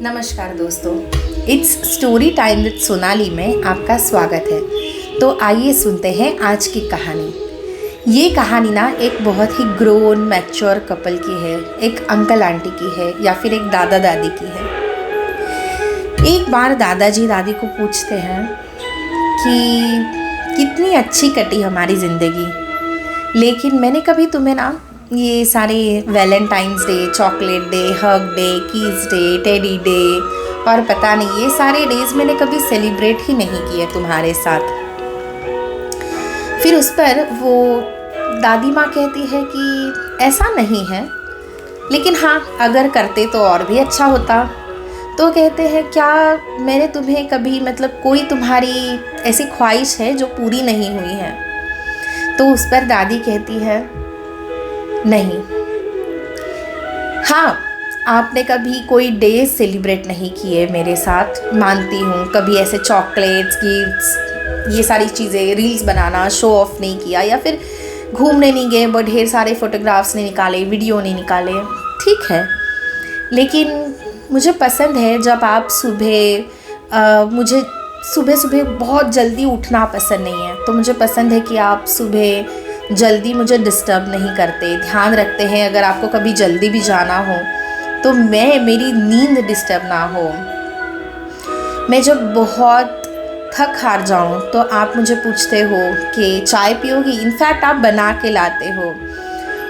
नमस्कार दोस्तों, it's story time with Sonali में आपका स्वागत है। तो आइए सुनते हैं आज की कहानी। ये कहानी ना एक बहुत ही ग्रोन मैच्योर कपल की है, एक अंकल आंटी की है या फिर एक दादा दादी की है। एक बार दादाजी दादी को पूछते हैं कि कितनी अच्छी कटी हमारी ज़िंदगी, लेकिन मैंने कभी तुम्हें ना ये सारे Valentine's day, chocolate day, hug day, keys day, teddy day और पता नहीं ये सारे डेज मैंने कभी सेलिब्रेट ही नहीं किए तुम्हारे साथ। फिर उस पर वो दादी माँ कहती है कि ऐसा नहीं है, लेकिन हाँ अगर करते तो और भी अच्छा होता। तो कहते हैं क्या मैंने तुम्हें कभी कोई तुम्हारी ऐसी ख्वाहिश है जो पूरी नहीं हुई है? तो उस पर दादी कहती है नहीं। हाँ, आपने कभी कोई डे सेलिब्रेट नहीं किए मेरे साथ, मानती हूँ। कभी ऐसे चॉकलेट्स, गिफ्ट्स, ये सारी चीज़ें, रील्स बनाना, शो ऑफ नहीं किया, या फिर घूमने नहीं गए, बहुत ढेर सारे फोटोग्राफ्स नहीं निकाले, वीडियो नहीं निकाले, ठीक है। लेकिन मुझे पसंद है जब आप मुझे सुबह बहुत जल्दी उठना पसंद नहीं है, तो मुझे पसंद है कि आप सुबह जल्दी मुझे डिस्टर्ब नहीं करते, ध्यान रखते हैं अगर आपको कभी जल्दी भी जाना हो तो मेरी नींद डिस्टर्ब ना हो। मैं जब बहुत थक हार जाऊं तो आप मुझे पूछते हो कि चाय पियोगी, इनफैक्ट आप बना के लाते हो।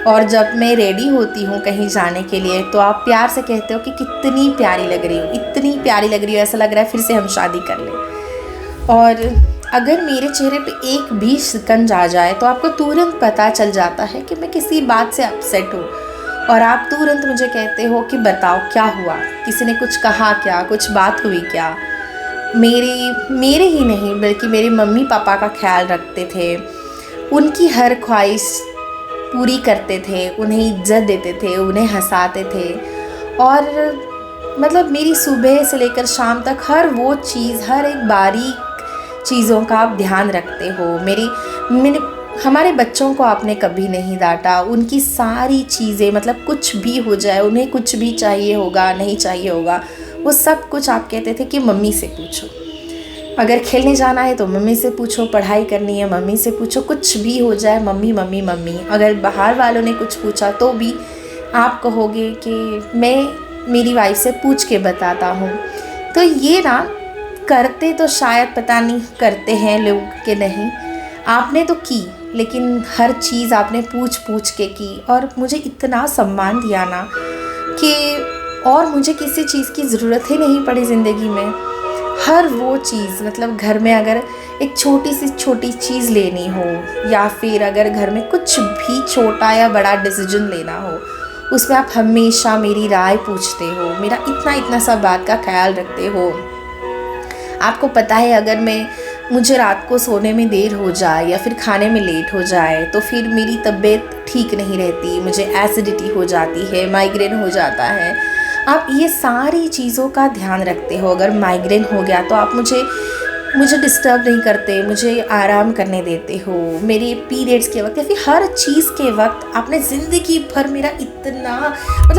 और जब मैं रेडी होती हूँ कहीं जाने के लिए तो आप प्यार से कहते हो कि कितनी प्यारी लग रही हो, इतनी प्यारी लग रही हो, ऐसा लग रहा है फिर से हम शादी कर लें। और अगर मेरे चेहरे पे एक भी शिकंज आ जाए तो आपको तुरंत पता चल जाता है कि मैं किसी बात से अपसेट हूँ, और आप तुरंत मुझे कहते हो कि बताओ क्या हुआ, किसी ने कुछ कहा क्या, कुछ बात हुई क्या। मेरे ही नहीं बल्कि मेरे मम्मी पापा का ख्याल रखते थे, उनकी हर ख्वाहिश पूरी करते थे, उन्हें इज्जत देते थे, उन्हें हंसाते थे। और मेरी सुबह से लेकर शाम तक हर वो चीज़, हर एक बारीक चीज़ों का आप ध्यान रखते हो। हमारे बच्चों को आपने कभी नहीं डांटा, उनकी सारी चीज़ें कुछ भी हो जाए, उन्हें कुछ भी चाहिए होगा, नहीं चाहिए होगा, वो सब कुछ आप कहते थे कि मम्मी से पूछो। अगर खेलने जाना है तो मम्मी से पूछो, पढ़ाई करनी है मम्मी से पूछो, कुछ भी हो जाए मम्मी मम्मी मम्मी। अगर बाहर वालों ने कुछ पूछा तो भी आप कहोगे कि मैं मेरी वाइफ से पूछ के बताता हूँ। तो ये ना करते तो शायद पता नहीं करते हैं लोग कि नहीं, आपने तो की, लेकिन हर चीज़ आपने पूछ पूछ के की, और मुझे इतना सम्मान दिया ना कि और मुझे किसी चीज़ की ज़रूरत ही नहीं पड़ी ज़िंदगी में। हर वो चीज़ घर में अगर एक छोटी चीज़ लेनी हो, या फिर अगर घर में कुछ भी छोटा या बड़ा डिसीजन लेना हो, उसमें आप हमेशा मेरी राय पूछते हो, मेरा इतना सा बात का ख्याल रखते हो। आपको पता है अगर मुझे रात को सोने में देर हो जाए या फिर खाने में लेट हो जाए तो फिर मेरी तबीयत ठीक नहीं रहती, मुझे एसिडिटी हो जाती है, माइग्रेन हो जाता है। आप ये सारी चीज़ों का ध्यान रखते हो। अगर माइग्रेन हो गया तो आप मुझे डिस्टर्ब नहीं करते, मुझे आराम करने देते हो। मेरे पीरियड्स के वक्त या फिर हर चीज़ के वक्त आपने ज़िंदगी भर मेरा इतना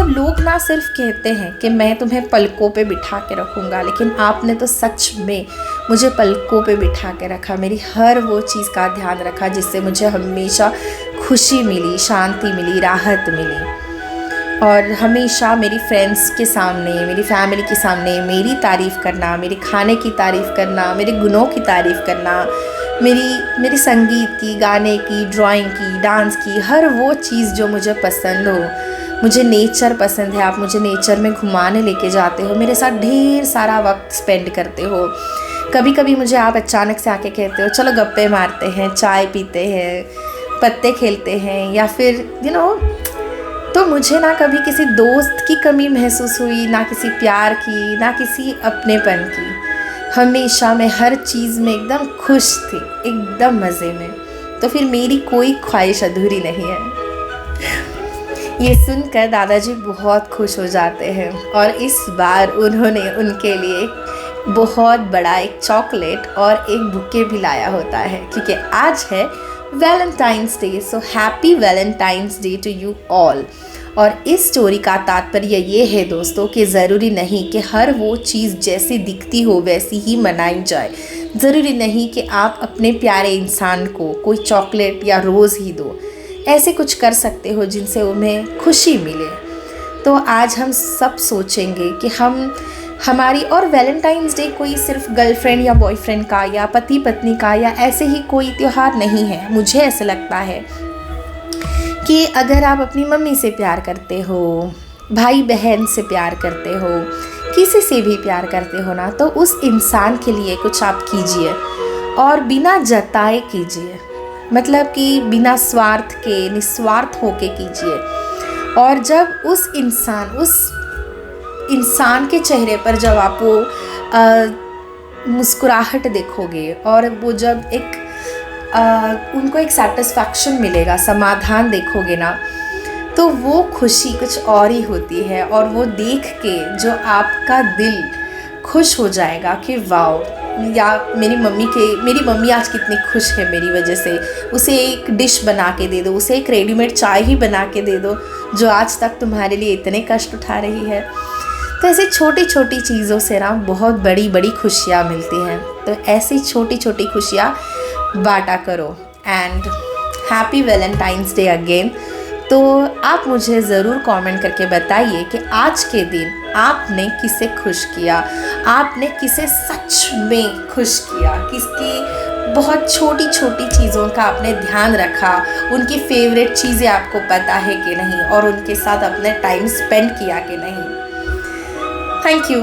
लोग ना सिर्फ कहते हैं कि मैं तुम्हें पलकों पे बिठा के रखूँगा, लेकिन आपने तो सच में मुझे पलकों पे बिठा के रखा, मेरी हर वो चीज़ का ध्यान रखा जिससे मुझे हमेशा खुशी मिली, शांति मिली, राहत मिली। और हमेशा मेरी फ्रेंड्स के सामने, मेरी फैमिली के सामने मेरी तारीफ़ करना, मेरे खाने की तारीफ़ करना, मेरे गुणों की तारीफ़ करना, मेरी संगीत की, गाने की, ड्राइंग की, डांस की, हर वो चीज़ जो मुझे पसंद हो। मुझे नेचर पसंद है, आप मुझे नेचर में घुमाने लेके जाते हो, मेरे साथ ढेर सारा वक्त स्पेंड करते हो। कभी कभी मुझे आप अचानक से आके कहते हो चलो गप्पे मारते हैं, चाय पीते हैं, पत्ते खेलते हैं, या फिर तो मुझे ना कभी किसी दोस्त की कमी महसूस हुई, ना किसी प्यार की, ना किसी अपनेपन की। हमेशा मैं हर चीज़ में एकदम खुश थी, एकदम मज़े में। तो फिर मेरी कोई ख्वाहिश अधूरी नहीं है। ये सुनकर दादाजी बहुत खुश हो जाते हैं, और इस बार उन्होंने उनके लिए बहुत बड़ा एक चॉकलेट और एक बुके भी लाया होता है, क्योंकि आज है Valentine's Day. So happy Valentine's Day to you all. और इस स्टोरी का तात्पर्य ये है दोस्तों कि ज़रूरी नहीं कि हर वो चीज़ जैसी दिखती हो वैसी ही मनाई जाए। ज़रूरी नहीं कि आप अपने प्यारे इंसान को कोई चॉकलेट या रोज़ ही दो। ऐसे कुछ कर सकते हो जिनसे उन्हें खुशी मिले। तो आज हम सब सोचेंगे कि हमारी और वैलेंटाइंस डे कोई सिर्फ गर्लफ्रेंड या बॉयफ्रेंड का या पति पत्नी का या ऐसे ही कोई त्यौहार नहीं है। मुझे ऐसा लगता है कि अगर आप अपनी मम्मी से प्यार करते हो, भाई बहन से प्यार करते हो, किसी से भी प्यार करते हो ना, तो उस इंसान के लिए कुछ आप कीजिए और बिना जताए कीजिए। मतलब कि बिना स्वार्थ के, निस्वार्थ होके कीजिए। और जब उस इंसान के चेहरे पर जब आप वो मुस्कुराहट देखोगे और वो जब उनको एक सेटिस्फैक्शन मिलेगा, समाधान देखोगे ना, तो वो खुशी कुछ और ही होती है। और वो देख के जो आपका दिल खुश हो जाएगा कि वाओ, या मेरी मम्मी आज कितनी खुश है मेरी वजह से। उसे एक डिश बना के दे दो, उसे एक रेडीमेड चाय ही बना के दे दो जो आज तक तुम्हारे लिए इतने कष्ट उठा रही है। तो ऐसे छोटी छोटी चीज़ों से ना बहुत बड़ी बड़ी खुशियाँ मिलती हैं। तो ऐसी छोटी छोटी खुशियाँ बांटा करो। And happy Valentine's day again. तो आप मुझे ज़रूर कमेंट करके बताइए कि आज के दिन आपने किसे खुश किया, आपने किसे सच में खुश किया, किसकी बहुत छोटी छोटी चीज़ों का आपने ध्यान रखा, उनकी फेवरेट चीज़ें आपको पता है कि नहीं, और उनके साथ अपने टाइम स्पेंड किया कि नहीं। Thank you.